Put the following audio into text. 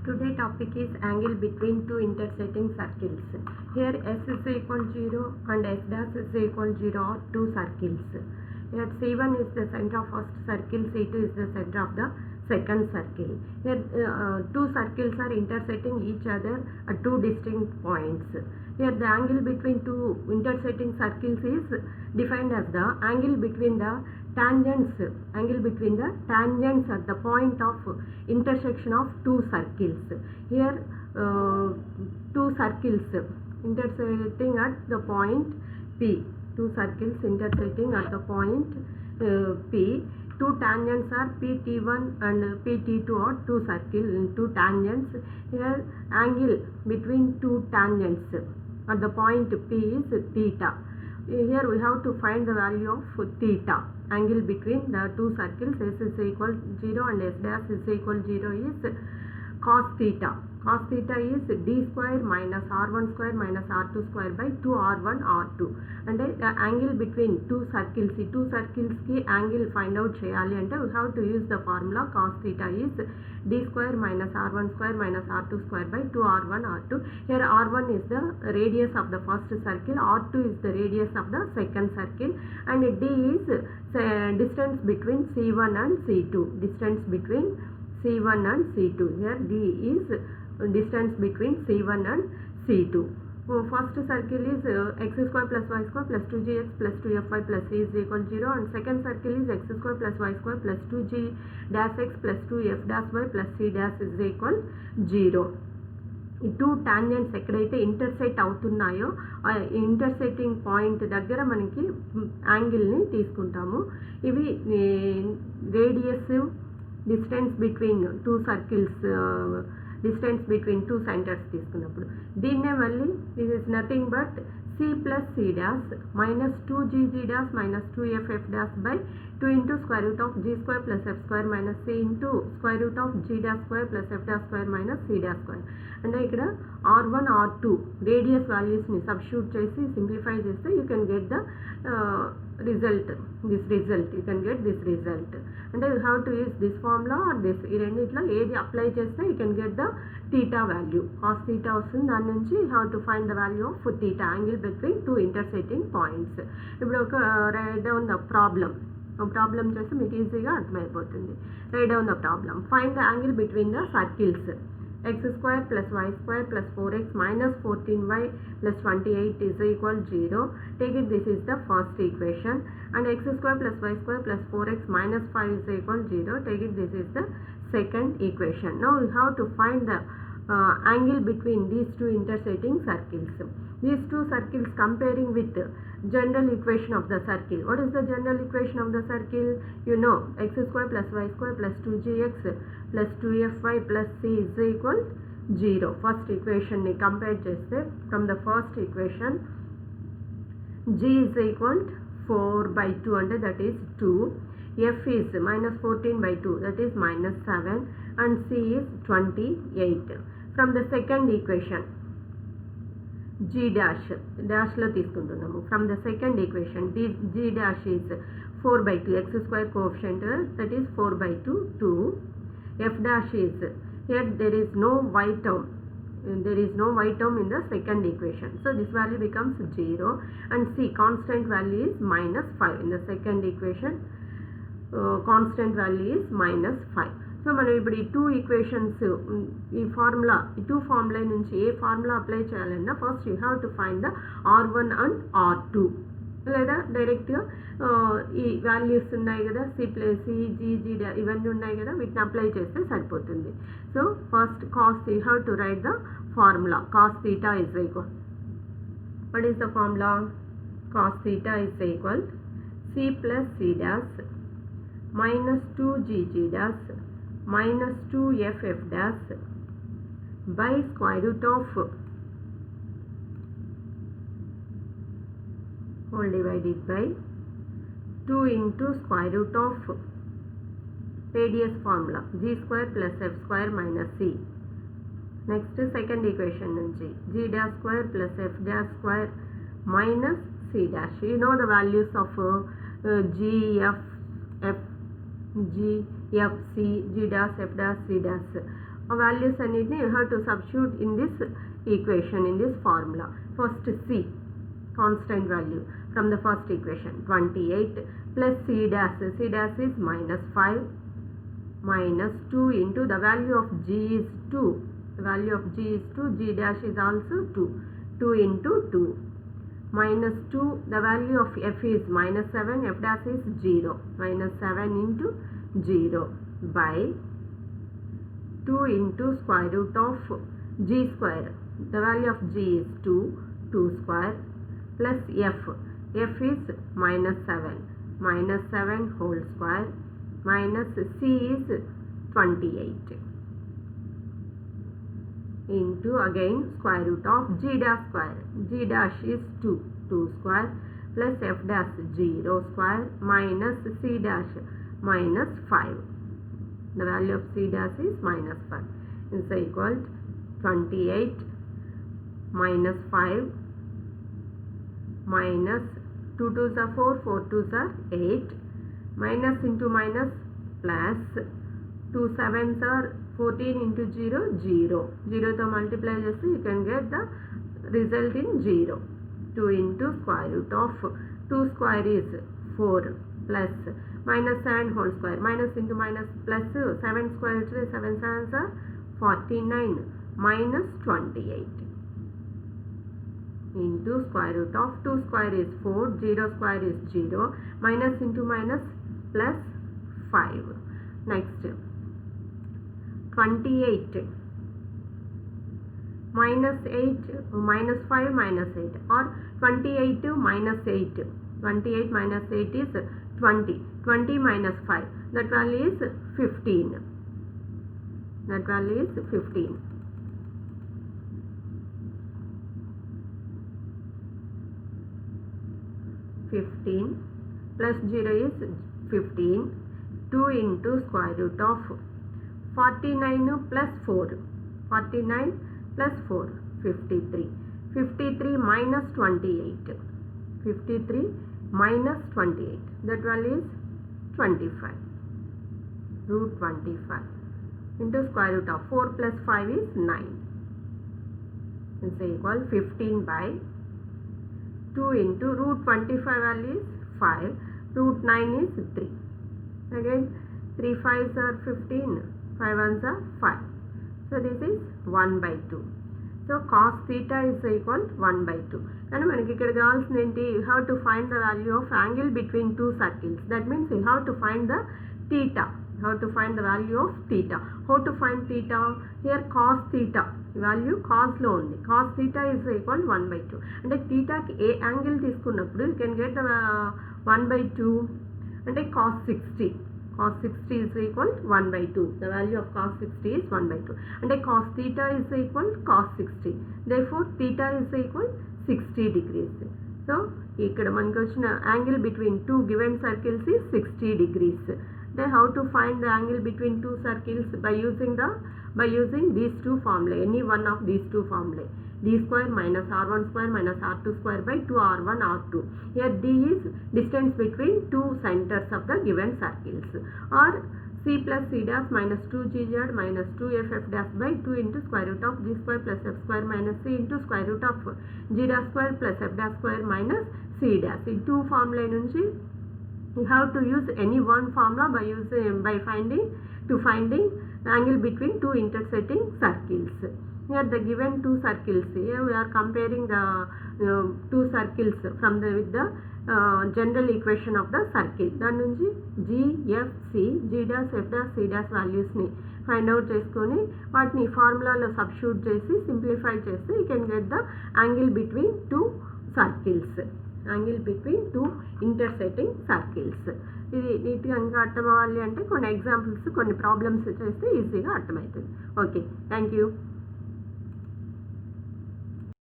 Today topic is angle between two intersecting circles. Here S is equal 0 and S dash is equal 0 are two circles. Here C1 is the center of first circle, C2 is the center of the second circle. Here two circles are intersecting each other at two distinct points. Here the angle between two intersecting circles is defined as the angle between the tangents at the point of intersection of two circles. Here two circles intersecting at the point P. Two circles intersecting at the point P. Two tangents are PT1 and PT2 are two tangents. Here angle between two tangents at the point P is theta. Here we have to find the value of theta. Angle between the two circles S is equal 0 and S dash is equal 0 is cos theta. Cos theta is d square minus r1 square minus r2 square by 2r1 r2. And the angle between two circles ki angle find out cheyali ante we have to use the formula cos theta is d square minus r1 square minus r2 square by 2r1 r2. Here r1 is the radius of the first circle, r2 is the radius of the second circle, and d is distance between C1 and C2. Distance between C1 and C2. Here d is distance between C1 and C2. First circle is x square plus y square plus 2gx plus 2fy plus c is equal 0, and second circle is x square plus y square plus 2g dash x plus 2f dash y plus c dash is equal 0. ఈ two tangents ఎక్కడైతే intersect అవుతున్నాయో ఆ intersecting point దగ్గర మనకి యాంగిల్ని తీసుకుంటాము. ఇవి radius distance between two circles distance between two centres తీసుకున్నప్పుడు దీన్నే మళ్ళీ this is nothing but c plus c dash minus 2gg dash minus 2ff dash by 2 into square root of g square plus f square minus c into square root of g dash square plus f dash square minus c dash square. అంటే ఇక్కడ r1 r2 radius వాల్యూస్ని substitute చేసి simplify చేస్తే you can get the result you can get this result. అంటే you have to use this formula or this, ఈ రెండిట్లో ఏది apply చేస్తే you can get the theta value. Cos theta వస్తుంది, దాని నుంచి you have to find the value of theta angle between two intersecting points. ఇప్పుడు ఒక రైట్ డౌన్ ద ప్రాబ్లం చేస్తే మీకు ఈజీగా అర్థమైపోతుంది. Right down the problem. Find the angle between the circles x square plus y square plus 4x minus 14y plus 28 is equal 0. Take it, this is the first equation, and x square plus y square plus 4x minus 5 is equal 0. Take it, this is the second equation. Now we have to find the angle between these two intersecting circles. These two circles comparing with general equation of the circle. What is the general equation of the circle? You know, x square plus y square plus 2gx plus 2fy plus c is equal 0. First equation ni compare cheste, from the first equation g is equal 4 by 2 and that is 2. F is minus 14 by 2 that is minus 7 and c is 28. From the second equation g dash lo తీసుకుంటున్నాము. From the second equation g dash is 4 by 2 x square coefficient that is 4 by 2 2. F dash is, here there is no y term in the second equation, so this value becomes 0, and c constant value is minus 5 in the second equation. Constant value is minus 5. So మనం ఇప్పుడు ఈ two equations ఈ two formula నుంచి ఏ formula apply చేయాలన్నా first you have to find the r1 and r2, లేదా డైరెక్ట్గా ఈ values ఉన్నాయి కదా సి ప్లస్ సి జీజీ ఇవన్నీ ఉన్నాయి కదా, వీటిని అప్లై చేస్తే సరిపోతుంది. So first cos you have to write the formula cos theta is equal, what is the formula? Cos theta is equal c plus c dash minus 2gg dash minus 2ff dash by square root of whole divided by 2 into square root of radius formula g square plus f square minus c. Next second equation nunchi g dash square plus f dash square minus c dash. You know the values of g, f, g, f, c, g dash, f dash, c dash. values అన్నిటిని you have to substitute in this equation, in this formula. First C, constant value from the first equation, 28 plus C dash is minus 5 minus 2 into the value of G is 2. The value of G is 2, G dash is also 2. 2 into 2 minus 2, the value of F is minus 7, F dash is 0. Minus 7 into 0 by 2 into square root of G square. The value of G is 2, 2 square plus F. F is minus 7. Minus 7 whole square minus C is 28 into again square root of G dash square. G dash is 2, 2 square plus F dash 0 square minus C dash minus 5. The value of C dash is minus 5. Is equal to 28 minus 5 minus 2 2s are 4, 4 2s are 8, minus into minus plus 2 7s are 14 into 0, 0. 0 to multiply just you can get the result in 0. 2 into square root of 2 square is 4 plus minus 7 whole square. Minus into minus plus 7 square is 7 7s are 49 minus 28 into square root of 2 square is 4, 0 square is 0, minus into minus plus 5. Next 28 minus 8 minus 5 minus 8 or 28 minus 8. 28 minus 8 is 20. 20 minus 5. That value is 15. That value is 15. 15 plus 0 is 15. 2 into square root of 49 plus 4. 49 plus 4, 53. 53 minus 28. 53 minus 28. That value is 25. Root 25 into square root of 4 plus 5 is 9. Is equal 15 by 2 into root 25 value is 5. Root 9 is 3. Again 3 5s are 15. 5 1s are 5. So this is 1 by 2. So cos theta is equal 1 by 2. And మనకి ఇక్కడ కావాల్సింది ఏంటి? You have to find the value of angle between two circles. That means you have to find the theta. You have to find the value of theta. How to find theta? Here cos theta value cos లో ఉంది. Cos theta is equal 1 by 2. అంటే thetaకి ఏ angle తీసుకున్నప్పుడు you can get the 1 by 2 అంటే cos 60. Cos 60 is equal 1 by 2. The value of cos 60 is 1 by 2. And cos theta is equal cos 60. Therefore, theta is equal 60 degrees. So, ikkada manaki vachina angle between two given circles is 60 degrees. Then how to find the angle between two circles? By using these two formulae. Any one of these two formulae. D square minus R1 square minus R2 square by 2R1 R2. Here D is distance between two centers of the given circles. Or C plus C dash minus 2GZ minus 2FF dash by 2 into square root of G square plus F square minus C into square root of G dash square plus F dash square minus C dash. In two formula nunchi you have to use any one formula by finding angle between two intersecting circles. Here the given two circles. Here we are comparing the two circles with the general equation of the circle. దాని నుంచి G, F, C, G dash, F dash, C dash values ని find out చేసుకొని వాటిని ఫార్ములాలో substitute చేసి simplify చేస్తే you can get the angle between two circles. Angle between two intersecting circles. ఇది నీట్గా ఇంకా అర్థం అవ్వాలి అంటే కొన్ని ఎగ్జాంపుల్స్ కొన్ని ప్రాబ్లమ్స్ చేస్తే ఈజీగా అర్థమవుతుంది. Okay, thank you.